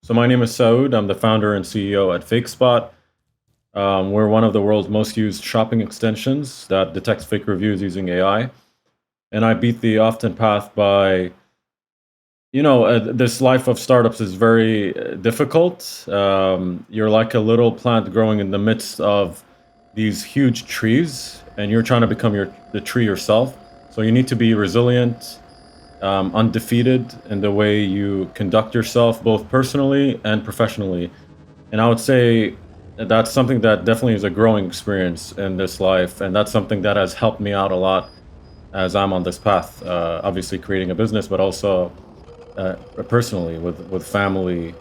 So my name is Saoud. I'm the founder and CEO at Fakespot. We're one of the world's most used shopping extensions that detects fake reviews using AI. And I beat the often path by, this life of startups is very difficult. You're like a little plant growing in the midst of these huge trees, and you're trying to become the tree yourself. So you need to be resilient, undefeated in the way you conduct yourself, both personally and professionally. And I would say that's something that definitely is a growing experience in this life. And that's something that has helped me out a lot as I'm on this path, obviously creating a business, but also personally with family.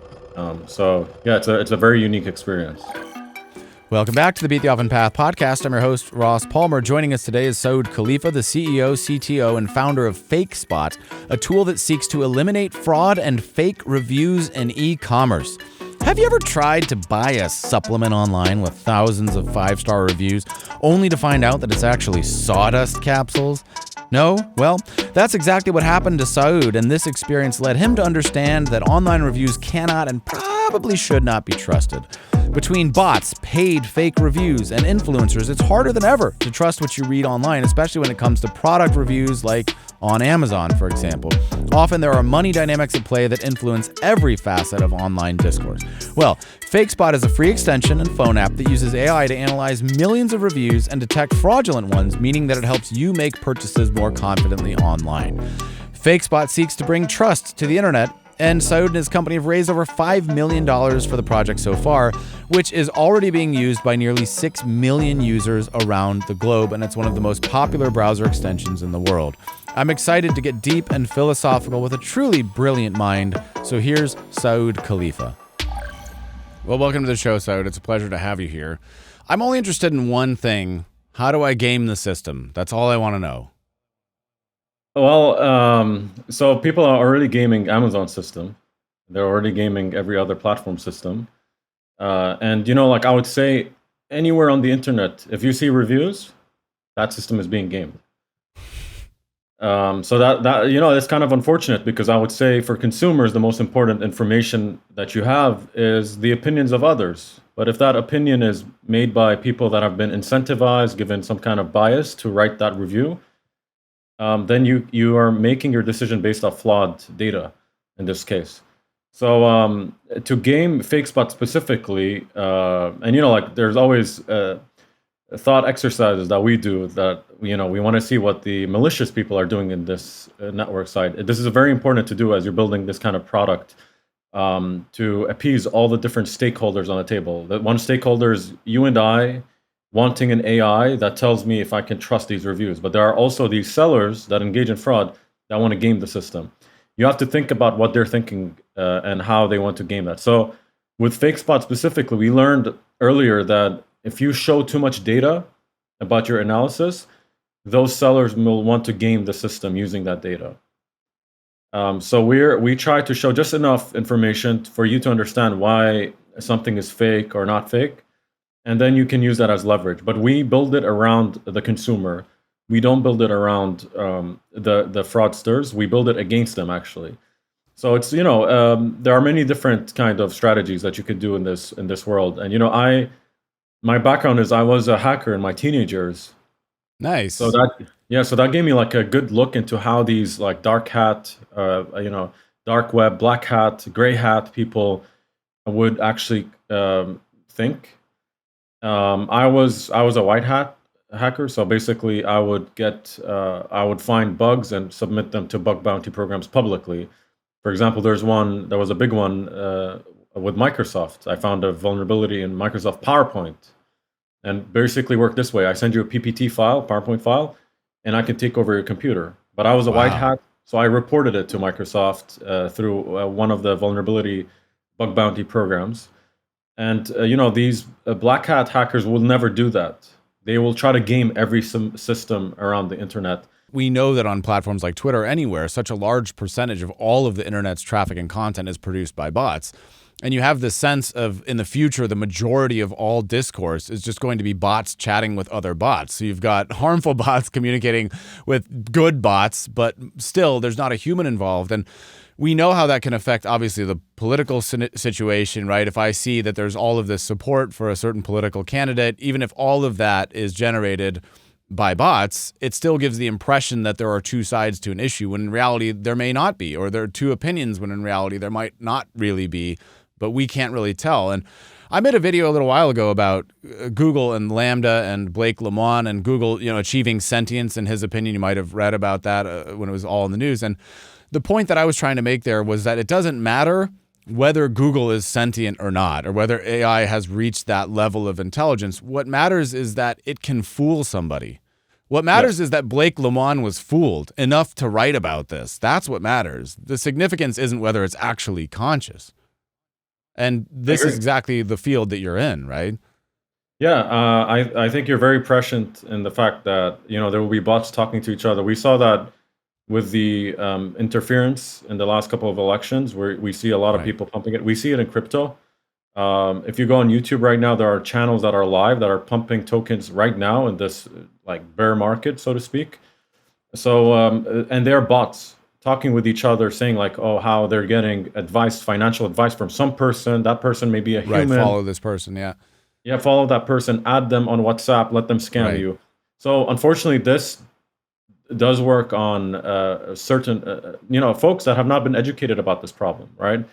So yeah, it's a very unique experience. Welcome back to the Beat the Often Path podcast. I'm your host, Ross Palmer. Joining us today is Saoud Khalifah, the CEO, CTO, and founder of Fakespot, a tool that seeks to eliminate fraud and fake reviews in e-commerce. Have you ever tried to buy a supplement online with thousands of 5-star reviews, only to find out that it's actually sawdust capsules? No? Well, that's exactly what happened to Saoud, and this experience led him to understand that online reviews cannot and probably should not be trusted. Between bots, paid fake reviews, and influencers, it's harder than ever to trust what you read online, especially when it comes to product reviews like on Amazon, for example. Often there are money dynamics at play that influence every facet of online discourse. Well, Fakespot is a free extension and phone app that uses AI to analyze millions of reviews and detect fraudulent ones, meaning that it helps you make purchases more confidently online. Fakespot seeks to bring trust to the internet, and Saoud and his company have raised over $5 million for the project so far, which is already being used by nearly 6 million users around the globe, and it's one of the most popular browser extensions in the world. I'm excited to get deep and philosophical with a truly brilliant mind, so here's Saoud Khalifah. Well, welcome to the show, Saoud. It's a pleasure to have you here. I'm only interested in one thing. How do I game the system? That's all I want to know. Well, so people are already gaming Amazon system. They're already gaming every other platform system. And like I would say, anywhere on the internet, if you see reviews, that system is being gamed. So that it's kind of unfortunate because I would say for consumers, the most important information that you have is the opinions of others. But if that opinion is made by people that have been incentivized, given some kind of bias to write that review, then you are making your decision based off flawed data in this case. So to game Fakespot specifically, and like there's always thought exercises that we do that we want to see what the malicious people are doing in this network side. This is very important to do as you're building this kind of product, to appease all the different stakeholders on the table. That one stakeholder is you and I wanting an AI that tells me if I can trust these reviews. But there are also these sellers that engage in fraud that want to game the system. You have to think about what they're thinking and how they want to game that. So with Fakespot specifically, we learned earlier that if you show too much data about your analysis, those sellers will want to game the system using that data. So we try to show just enough information for you to understand why something is fake or not fake. And then you can use that as leverage. But we build it around the consumer. We don't build it around the fraudsters. We build it against them, actually. So it's there are many different kind of strategies that you could do in this world. And my background is I was a hacker in my teenagers. Nice. So that gave me like a good look into how these like dark hat, dark web, black hat, gray hat people would actually think. I was a white hat hacker, so basically I would find bugs and submit them to bug bounty programs publicly. For example, there was a big one with Microsoft. I found a vulnerability in Microsoft PowerPoint, and basically worked this way: I send you a PPT file, PowerPoint file, and I can take over your computer. But I was a white hat, so I reported it to Microsoft through one of the vulnerability bug bounty programs. And these black hat hackers will never do that. They will try to game every system around the internet. We know that on platforms like Twitter, anywhere, such a large percentage of all of the internet's traffic and content is produced by bots. And you have this sense of, in the future, the majority of all discourse is just going to be bots chatting with other bots. So you've got harmful bots communicating with good bots, but still there's not a human involved. And we know how that can affect, obviously, the political situation, right? If I see that there's all of this support for a certain political candidate, even if all of that is generated by bots, it still gives the impression that there are two sides to an issue, when in reality there may not be, or there are two opinions when in reality there might not really be, but we can't really tell. And I made a video a little while ago about Google and Lambda and Blake Lemoine and Google, achieving sentience in his opinion. You might have read about that when it was all in the news. And the point that I was trying to make there was that it doesn't matter whether Google is sentient or not, or whether AI has reached that level of intelligence. What matters is that it can fool somebody. What matters is that Blake Lemoine was fooled enough to write about this. That's what matters. The significance isn't whether it's actually conscious. And this is exactly the field that you're in, right? Yeah, I think you're very prescient in the fact that there will be bots talking to each other. We saw that with the interference in the last couple of elections, where we see a lot of people pumping it. We see it in crypto. If you go on YouTube right now, there are channels that are live that are pumping tokens right now in this like bear market, so to speak. So and they're bots talking with each other, saying like, oh, how they're getting advice, financial advice from some person. That person may be a human. Right, follow this person, yeah. Yeah, follow that person, add them on WhatsApp, let them scam you. So unfortunately, this does work on certain, folks that have not been educated about this problem, right?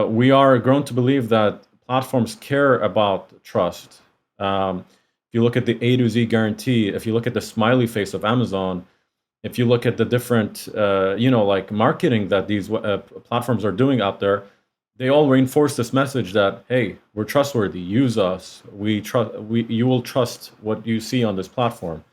We are grown to believe that platforms care about trust. If you look at the A to Z guarantee, if you look at the smiley face of Amazon, if you look at the different, like marketing that these platforms are doing out there, they all reinforce this message that, hey, we're trustworthy. Use us. You will trust what you see on this platform.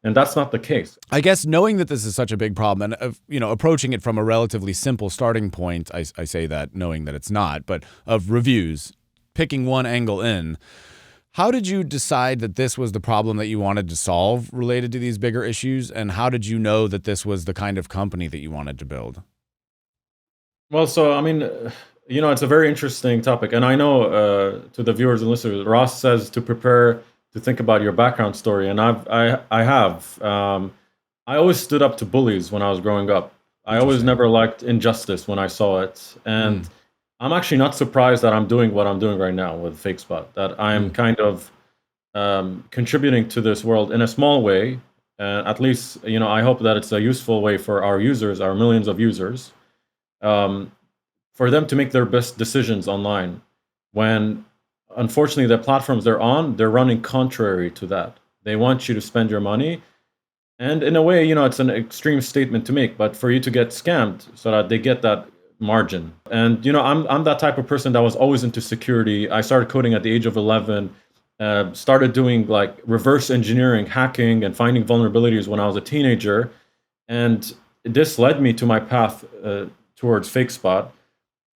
And that's not the case. I guess knowing that this is such a big problem and, approaching it from a relatively simple starting point, I say that knowing that it's not, but of reviews, picking one angle in, how did you decide that this was the problem that you wanted to solve related to these bigger issues? And how did you know that this was the kind of company that you wanted to build? Well, so, I mean, it's a very interesting topic. And I know to the viewers and listeners, Ross says to prepare to think about your background story. And I have. I always stood up to bullies when I was growing up. I always never liked injustice when I saw it. And I'm actually not surprised that I'm doing what I'm doing right now with Fakespot, that I am kind of contributing to this world in a small way. At least, I hope that it's a useful way for our users, our millions of users, for them to make their best decisions online when, unfortunately, the platforms they're on, they're running contrary to that. They want you to spend your money. And in a way, it's an extreme statement to make, but for you to get scammed so that they get that margin. And, I'm that type of person that was always into security. I started coding at the age of 11, started doing like reverse engineering, hacking, and finding vulnerabilities when I was a teenager. And this led me to my path towards Fakespot.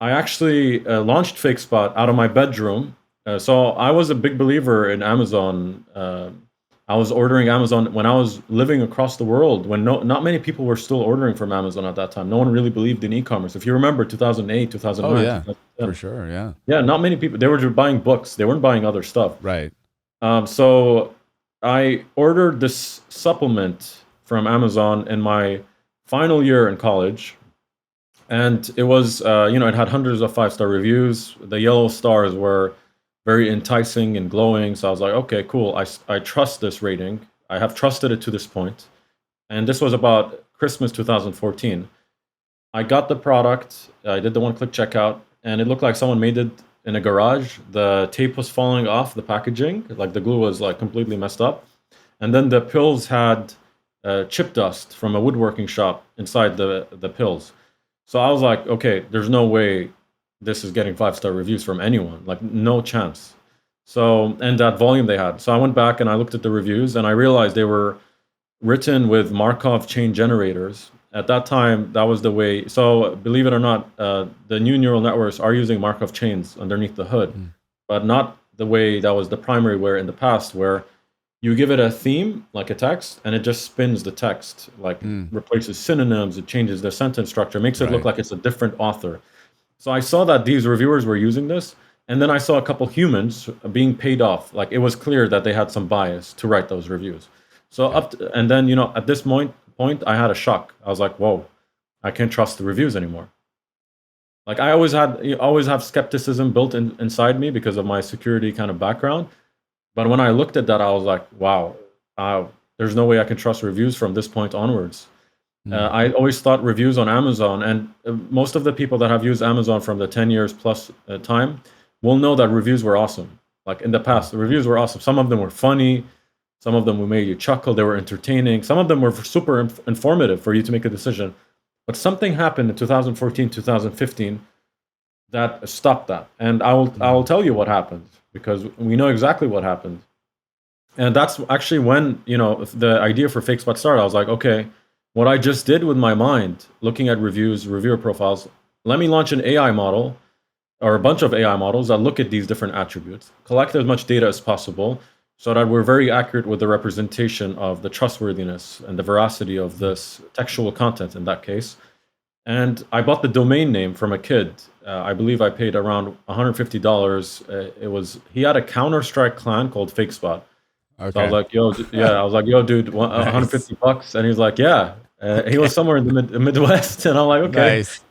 I actually launched Fakespot out of my bedroom. So I was a big believer in Amazon. I was ordering Amazon when I was living across the world, when not many people were still ordering from Amazon at that time. No one really believed in e-commerce. If you remember 2008, 2009. Oh, yeah, for sure, yeah. Yeah, not many people. They were just buying books. They weren't buying other stuff. Right. So I ordered this supplement from Amazon in my final year in college. And it was, it had hundreds of 5-star reviews. The yellow stars were very enticing and glowing. So I was like, okay, cool. I trust this rating. I have trusted it to this point. And this was about Christmas 2014. I got the product. I did the one-click checkout, and it looked like someone made it in a garage. The tape was falling off the packaging. Like the glue was like completely messed up. And then the pills had chip dust from a woodworking shop inside the pills. So I was like, okay, there's no way this is getting 5-star reviews from anyone, like no chance. So, and that volume they had. So I went back and I looked at the reviews and I realized they were written with Markov chain generators. At that time, that was the way. So believe it or not, the new neural networks are using Markov chains underneath the hood, but not the way that was the primary way in the past, where you give it a theme, like a text, and it just spins the text, like replaces synonyms, it changes the sentence structure, makes it look like it's a different author. So I saw that these reviewers were using this, and then I saw a couple humans being paid off. Like it was clear that they had some bias to write those reviews. So and then, at this point, I had a shock. I was like, whoa, I can't trust the reviews anymore. Like I always have skepticism built inside me because of my security kind of background. But when I looked at that, I was like, wow, there's no way I can trust reviews from this point onwards. I always thought reviews on Amazon, and most of the people that have used Amazon from the 10 years plus time will know that reviews were awesome. Like in the past, the reviews were awesome. Some of them were funny. Some of them made you chuckle. They were entertaining. Some of them were super informative for you to make a decision. But something happened in 2014, 2015 that stopped that. And I will tell you what happened because we know exactly what happened. And that's actually when, the idea for Fakespot started. I was like, okay, what I just did with my mind, looking at reviews, reviewer profiles, let me launch an AI model or a bunch of AI models that look at these different attributes, collect as much data as possible so that we're very accurate with the representation of the trustworthiness and the veracity of this textual content in that case. And I bought the domain name from a kid. I believe I paid around $150. He had a Counter-Strike clan called Fakespot. Okay. So I was like, yo, dude, $150. And he was like, yeah. He was somewhere in the Midwest. And I'm like, okay. Nice.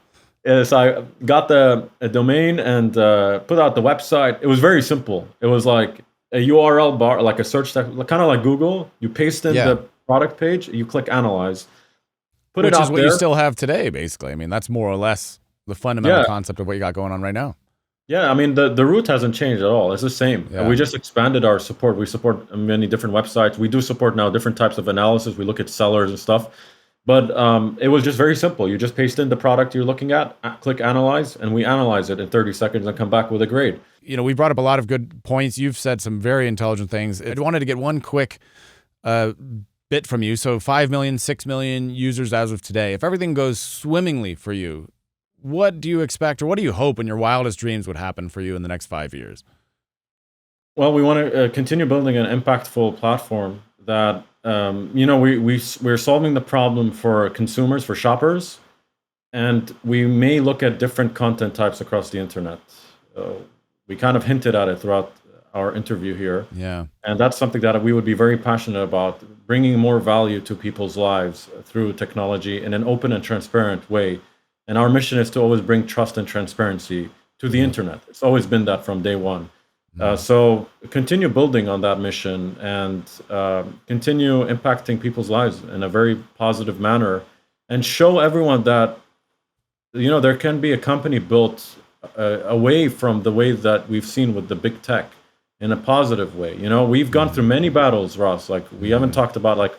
So I got a domain and put out the website. It was very simple. It was like a URL bar, like a search text, kind of like Google. You paste in the product page, you click analyze. Which is what you still have today, basically. I mean, that's more or less the fundamental concept of what you got going on right now. Yeah, I mean, the root hasn't changed at all. It's the same. Yeah. We just expanded our support. We support many different websites. We do support now different types of analysis. We look at sellers and stuff. But it was just very simple. You just paste in the product you're looking at, click analyze, and we analyze it in 30 seconds and come back with a grade. We brought up a lot of good points. You've said some very intelligent things. I wanted to get one quick bit from you. So 5 million, 6 million users as of today. If everything goes swimmingly for you, what do you expect or what do you hope in your wildest dreams would happen for you in the next 5 years? Well, we want to continue building an impactful platform that, we're solving the problem for consumers, for shoppers, and we may look at different content types across the internet. We kind of hinted at it throughout our interview here. Yeah. And that's something that we would be very passionate about, bringing more value to people's lives through technology in an open and transparent way. And our mission is to always bring trust and transparency to the internet. It's always been that from day one. So continue building on that mission and continue impacting people's lives in a very positive manner and show everyone that, there can be a company built away from the way that we've seen with the big tech in a positive way. We've gone through many battles, Ross. Like we haven't talked about, like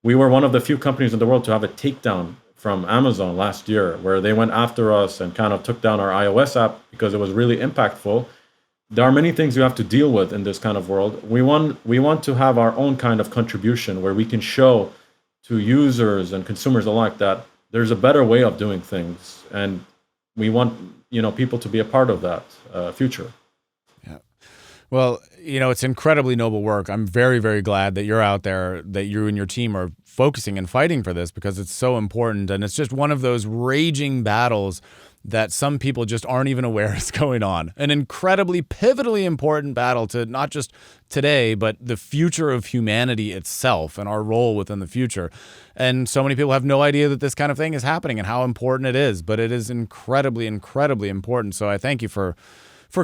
we were one of the few companies in the world to have a takedown from Amazon last year, where they went after us and kind of took down our iOS app because it was really impactful. There are many things you have to deal with in this kind of world. We want to have our own kind of contribution where we can show to users and consumers alike that there's a better way of doing things, and we want people to be a part of that future. Yeah. Well, it's incredibly noble work. I'm very, very glad that you're out there, that you and your team are focusing and fighting for this because it's so important. And it's just one of those raging battles that some people just aren't even aware is going on. An incredibly pivotally important battle to not just today, but the future of humanity itself and our role within the future. And so many people have no idea that this kind of thing is happening and how important it is, but it is incredibly, incredibly important. So I thank you for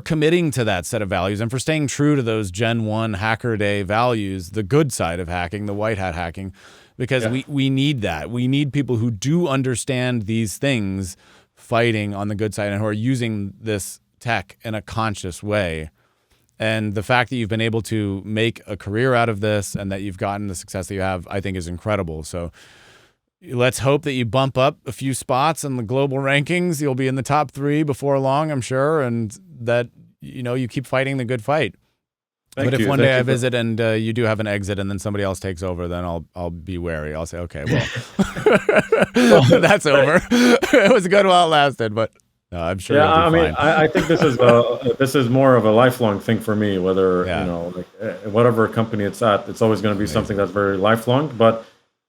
committing to that set of values and for staying true to those Gen 1 Hacker Day values, the good side of hacking, the white hat hacking, because we need that. We need people who do understand these things fighting on the good side and who are using this tech in a conscious way. And the fact that you've been able to make a career out of this and that you've gotten the success that you have, I think is incredible. So let's hope that you bump up a few spots in the global rankings. You'll be in the top 3 before long, I'm sure, and that you keep fighting the good fight. But if one day I visit and you do have an exit and then somebody else takes over, then I'll be wary. I'll say, okay, well, that's over. It was good while it lasted, but I'm sure. Yeah, I mean, I think this is more of a lifelong thing for me. Whether whatever company it's at, it's always going to be something that's very lifelong. But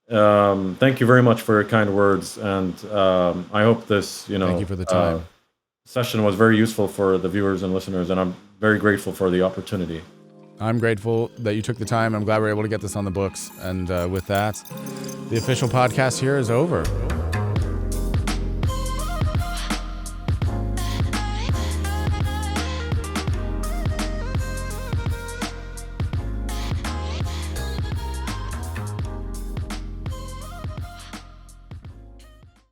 thank you very much for your kind words, and I hope this thank you for the time. Session was very useful for the viewers and listeners, and I'm very grateful for the opportunity. I'm grateful that you took the time. I'm glad we're able to get this on the books. And with that, the official podcast here is over.